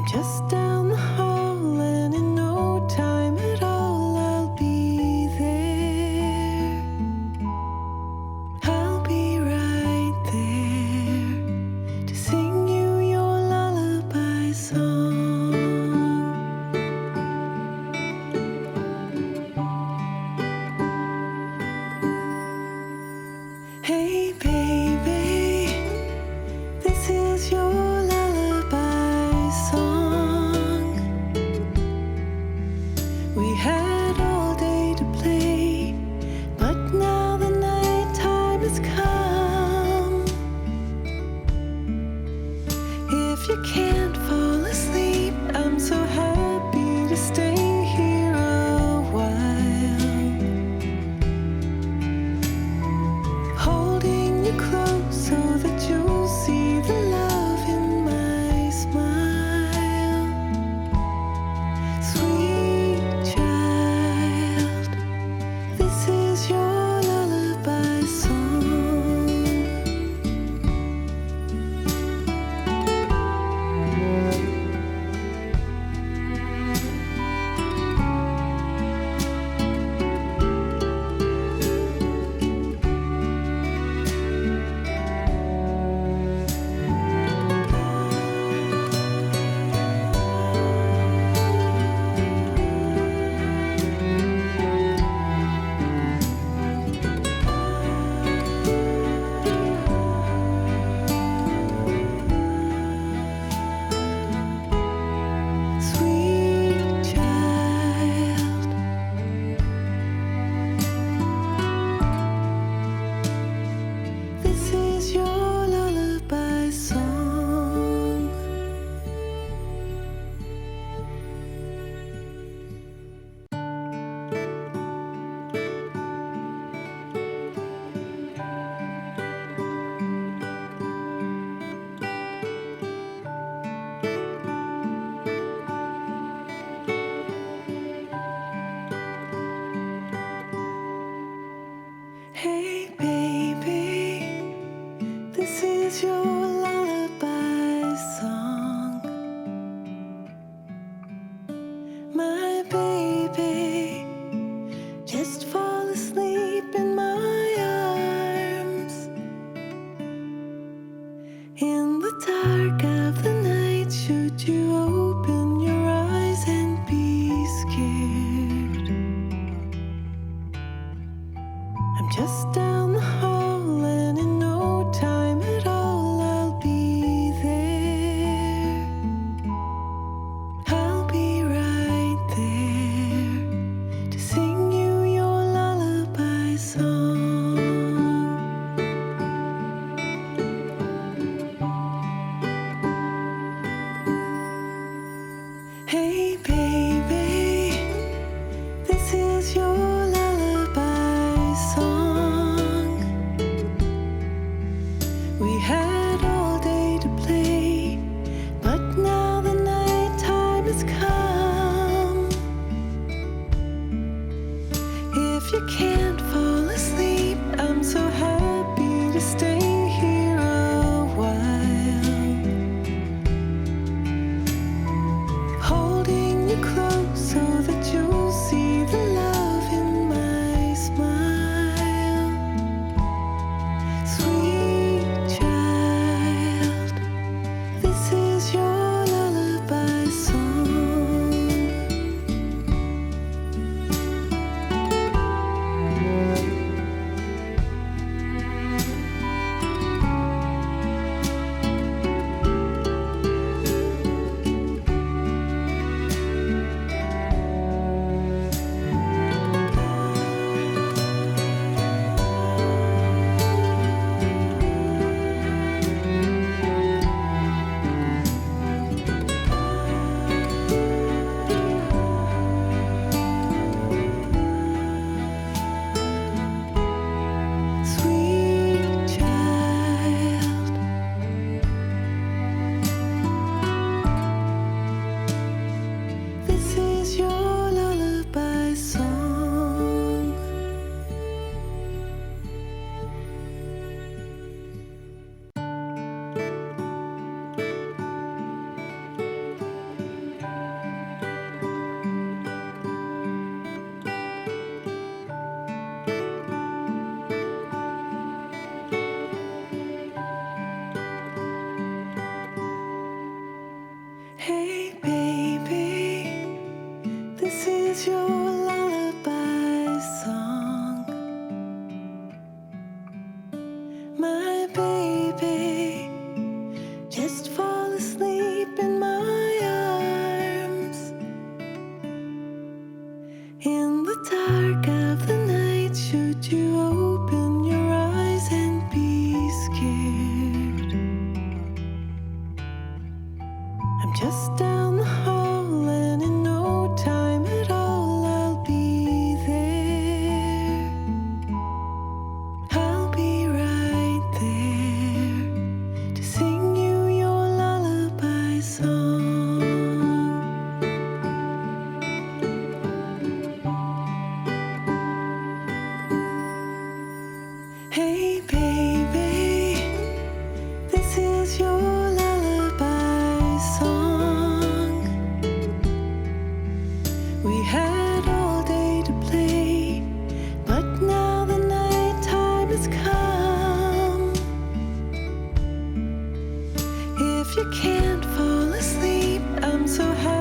just down the hall, and in no time at all I'll be there. I'll be right there to sing you your lullaby song. Hey baby, this is your lullaby song. We had all day to play, but now the night time has come. If you can't fall asleep, I'm so happy to stay here a while, holding you close so that you'll see the love in my smile. Sweet child, this is your lullaby song. Sweet child, this is your lullaby song. Hey baby, this is your lullaby song. My baby, just fall asleep in my arms. In the dark of the night, should you open your eyes and be scared, I'm just down the hall, and in no time at all I'll be there. I'll be right there to sing you your lullaby song. Hey baby, this is your lullaby song. We had all day to play, but now the night time has come. If you can't fall asleep, I'm so happy to stay here a while, holding you close so that you'll see the love in my smile. Sweet child, this is your lullaby song. Sweet child, this is your lullaby song. just down the hall, and in no time at all I'll be there. I'll be right there to sing you your lullaby song. Hey baby, this is your lullaby song. We had all day to play, but now the night time has come. If you can't fall asleep, I'm so happy